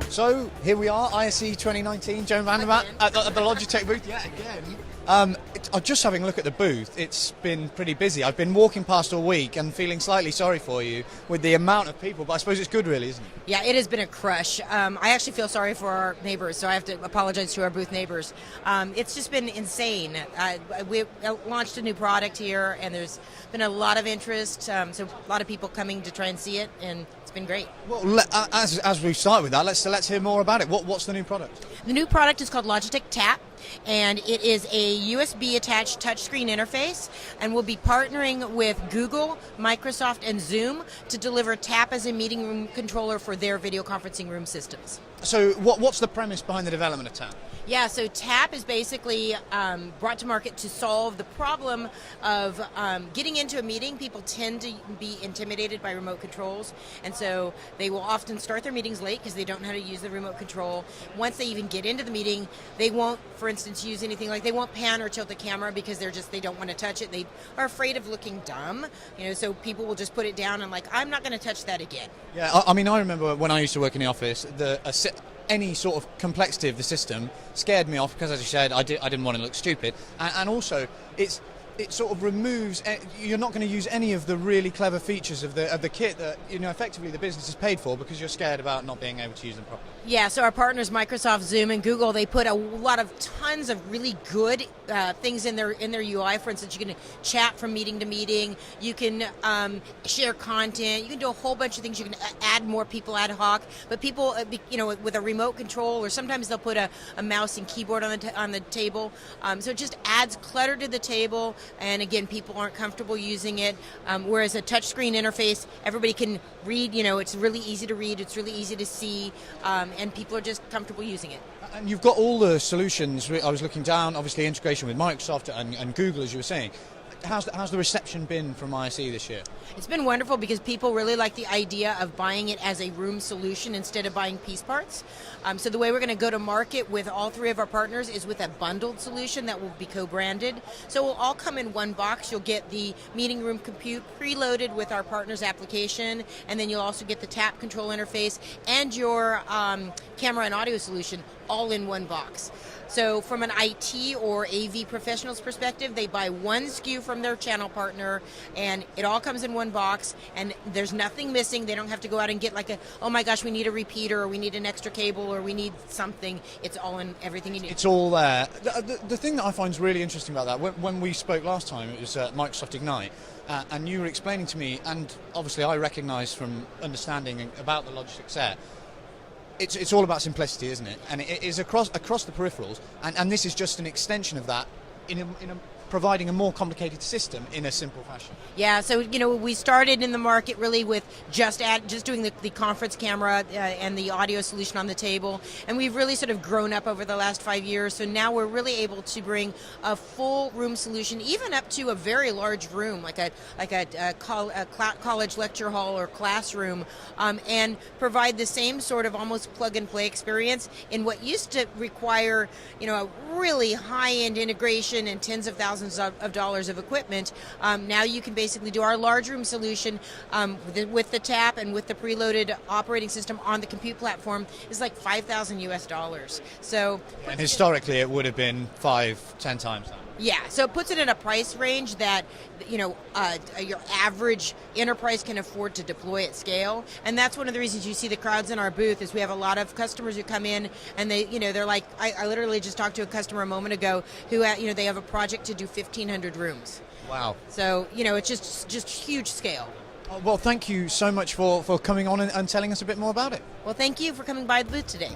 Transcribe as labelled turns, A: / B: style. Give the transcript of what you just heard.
A: So here we are, ISE 2019, Joan Vandermaat at the Logitech booth. Yeah, again. I'm just having a look at the booth. It's been pretty busy. I've been walking past all week and feeling slightly sorry for you with the amount of people, but I suppose it's good really, isn't it?
B: Yeah, it has been a crush. I actually feel sorry for our neighbors, so I have to apologize to our booth neighbors. It's just been insane. We launched a new product here, and there's been a lot of interest, so a lot of people coming to try and see it, and it's been great.
A: Well, as we start with that, let's hear more about it. What's the new product?
B: The new product is called Logitech Tap, and it is a USB attached touchscreen interface, and we'll be partnering with Google, Microsoft, and Zoom to deliver Tap as a meeting room controller for their video conferencing room systems.
A: So what's the premise behind the development of Tap?
B: Yeah, so Tap is basically brought to market to solve the problem of getting into a meeting. People tend to be intimidated by remote controls, and so they will often start their meetings late because they don't know how to use the remote control. Once they even get into the meeting, they won't, for instance, use anything like they won't pan or tilt the camera because they don't want to touch it. They are afraid of looking dumb, so people will just put it down and I'm not going to touch that again.
A: Yeah, I mean, I remember when I used to work in the office, any sort of complexity of the system scared me off because, as you said, I didn't want to look stupid, and also it sort of removes. You're not going to use any of the really clever features of the kit that effectively the business is paid for because you're scared about not being able to use them properly.
B: Yeah, so our partners Microsoft, Zoom, and Google, they put a lot of tons of really good things in their UI. For instance, you can chat from meeting to meeting. You can share content. You can do a whole bunch of things. You can add more people ad hoc. But people, with a remote control, or sometimes they'll put a mouse and keyboard on the table. So it just adds clutter to the table. And again, people aren't comfortable using it. Whereas a touchscreen interface, everybody can read. It's really easy to read. It's really easy to see. And people are just comfortable using it.
A: And you've got all the solutions. I was looking down, obviously integration with Microsoft and Google, as you were saying. How's the reception been from ISE this year?
B: It's been wonderful because people really like the idea of buying it as a room solution instead of buying piece parts. So the way we're going to go to market with all three of our partners is with a bundled solution that will be co-branded. So it will all come in one box. You'll get the meeting room compute preloaded with our partner's application, and then you'll also get the Tap control interface and your camera and audio solution all in one box. So from an IT or AV professional's perspective, they buy one SKU from their channel partner, and it all comes in one box, and there's nothing missing. They don't have to go out and get oh my gosh, we need a repeater, or we need an extra cable, or we need something. It's all in everything you need.
A: It's all there. The thing that I find is really interesting about that, when we spoke last time, it was Microsoft Ignite, and you were explaining to me, and obviously I recognise from understanding about the Logitech set, it's all about simplicity, isn't it? And it is across the peripherals, and this is just an extension of that in providing a more complicated system in a simple fashion.
B: Yeah, so we started in the market really with just doing the conference camera and the audio solution on the table, and we've really sort of grown up over the last 5 years. So now we're really able to bring a full room solution, even up to a very large room, like a college lecture hall or classroom, and provide the same sort of almost plug and play experience in what used to require a really high-end integration and tens of thousands of dollars of equipment. Now you can basically do our large room solution with the Tap and with the preloaded operating system on the compute platform is like $5,000 US. So,
A: and historically it would have been 5-10 times that.
B: Yeah, so it puts it in a price range that your average enterprise can afford to deploy at scale, and that's one of the reasons you see the crowds in our booth. Is we have a lot of customers who come in and they're like, I literally just talked to a customer a moment ago who they have a project to do 1,500 rooms.
A: Wow!
B: So it's just huge scale.
A: Well, thank you so much for coming on and telling us a bit more about it.
B: Well, thank you for coming by the booth today.